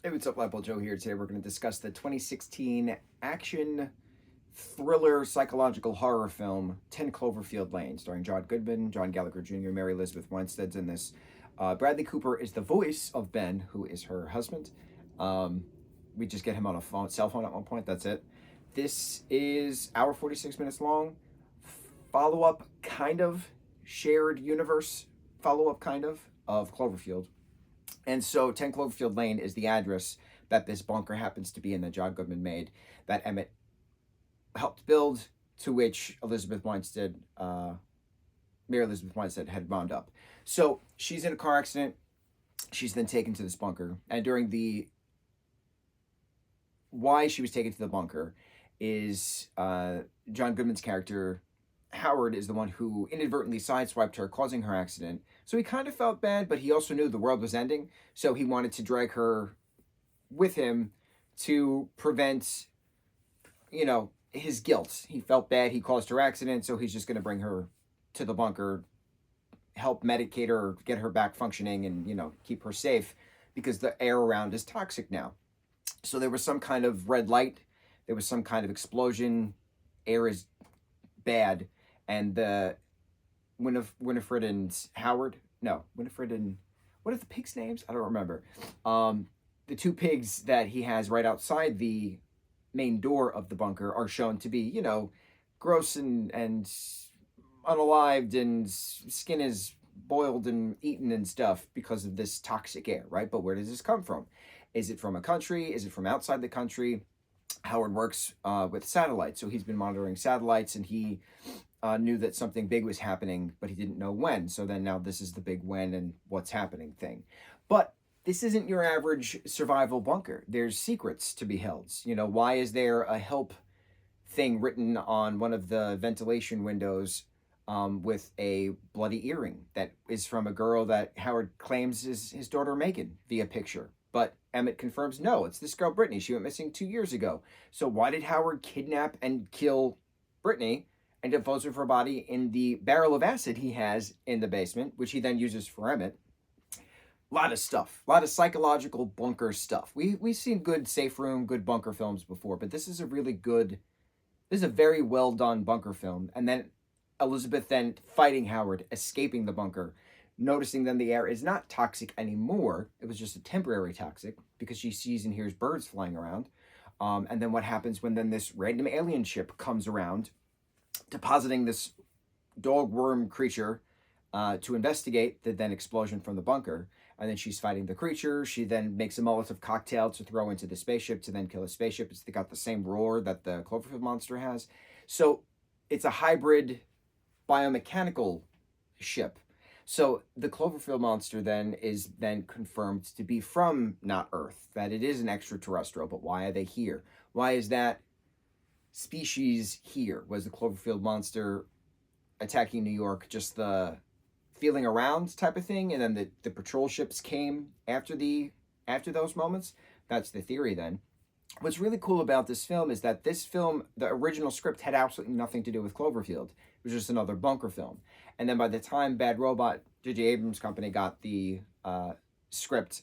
Hey, what's up, lightboltjoe here. Today we're going to discuss the 2016 action thriller psychological horror film 10 Cloverfield Lane, starring John Goodman, John Gallagher Jr., Mary Elizabeth Winstead's in this. Bradley Cooper is the voice of Ben, who is her husband. We just get him on a cell phone at one point. That's it. This is hour 46 minutes long. Follow-up, kind of, shared universe follow-up, kind of Cloverfield. And so 10 Cloverfield Lane is the address that this bunker happens to be in that John Goodman made, that Emmett helped build, to which Mary Elizabeth Winstead had wound up. So she's in a car accident. She's then taken to this bunker. And during why she was taken to the bunker is John Goodman's character, Howard, is the one who inadvertently sideswiped her, causing her accident. So he kind of felt bad, but he also knew the world was ending. So he wanted to drag her with him to prevent, his guilt. He felt bad. He caused her accident. So he's just going to bring her to the bunker, help medicate her, get her back functioning, and, keep her safe, because the air around is toxic now. So there was some kind of red light. There was some kind of explosion. Air is bad. And Winifred and Howard, Winifred and, what are the pigs' names? I don't remember. The two pigs that he has right outside the main door of the bunker are shown to be, gross and unalived, and skin is boiled and eaten and stuff because of this toxic air, right? But where does this come from? Is it from a country? Is it from outside the country? Howard works with satellites, so he's been monitoring satellites, and he knew that something big was happening, but he didn't know when. So then now this is the big when and what's happening thing. But this isn't your average survival bunker. There's secrets to be held. Why is there a help thing written on one of the ventilation windows with a bloody earring that is from a girl that Howard claims is his daughter Megan via picture? But Emmett confirms, no, it's this girl Brittany. She went missing 2 years ago. So why did Howard kidnap and kill Brittany and dispose of her body in the barrel of acid he has in the basement, which he then uses for Emmett? A lot of stuff. A lot of psychological bunker stuff. We've seen good safe room, good bunker films before, but this is a very well done bunker film. And then Elizabeth then fighting Howard, escaping the bunker, noticing then the air is not toxic anymore. It was just a temporary toxic because she sees and hears birds flying around. And then what happens when then this random alien ship comes around, depositing this dog worm creature to investigate the then explosion from the bunker. And then she's fighting the creature. She then makes a Molotov cocktail to throw into the spaceship to then kill a spaceship. It's got the same roar that the Cloverfield monster has. So it's a hybrid biomechanical ship. So the Cloverfield monster then is then confirmed to be from not Earth, that it is an extraterrestrial. But why are they here? Why is that species here? Was the Cloverfield monster attacking New York just the feeling around type of thing, and then the patrol ships came after those moments? That's the theory then. What's really cool about this film is that this film, the original script, had absolutely nothing to do with Cloverfield. It was just another bunker film. And then by the time Bad Robot, J.J. Abrams' company, got the script,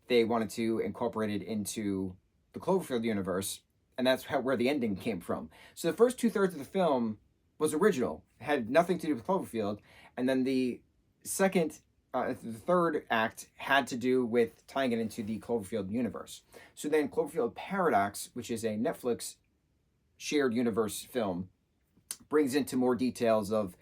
they wanted to incorporate it into the Cloverfield universe, and that's where the ending came from. So the first 2/3 of the film was original, had nothing to do with Cloverfield, and then the third act had to do with tying it into the Cloverfield universe. So then Cloverfield Paradox, which is a Netflix shared universe film, brings into more details of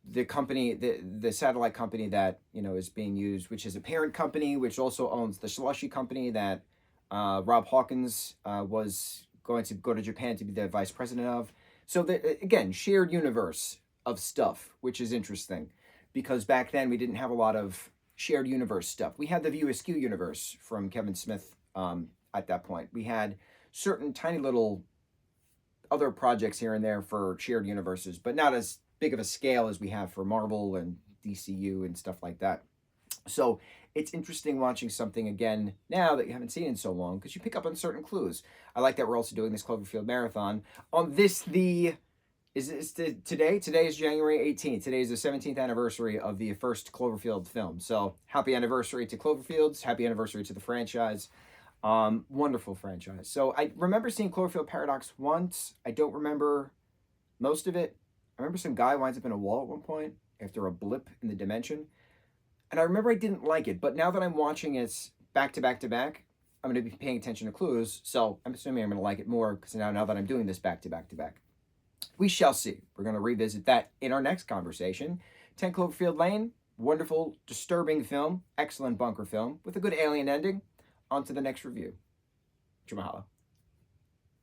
the company, the satellite company that, is being used, which is a parent company, which also owns the slushy company that Rob Hawkins was going to go to Japan to be the vice president of. So again, shared universe of stuff, which is interesting, because back then we didn't have a lot of shared universe stuff. We had the View Askew universe from Kevin Smith at that point. We had certain tiny little other projects here and there for shared universes, but not as big of a scale as we have for Marvel and DCU and stuff like that. So it's interesting watching something again now that you haven't seen in so long, because you pick up on certain clues. I like that we're also doing this Cloverfield marathon on this, today? Today is January 18th. Today is the 17th anniversary of the first Cloverfield film. So happy anniversary to Cloverfields. Happy anniversary to the franchise. Wonderful franchise. So I remember seeing Cloverfield Paradox once. I don't remember most of it. I remember some guy winds up in a wall at one point after a blip in the dimension. And I remember I didn't like it, but now that I'm watching it back to back to back, I'm going to be paying attention to clues. So I'm assuming I'm going to like it more because now that I'm doing this back to back to back. We shall see. We're going to revisit that in our next conversation. 10 Cloverfield Lane, wonderful, disturbing film, excellent bunker film with a good alien ending. On to the next review. Mahalo.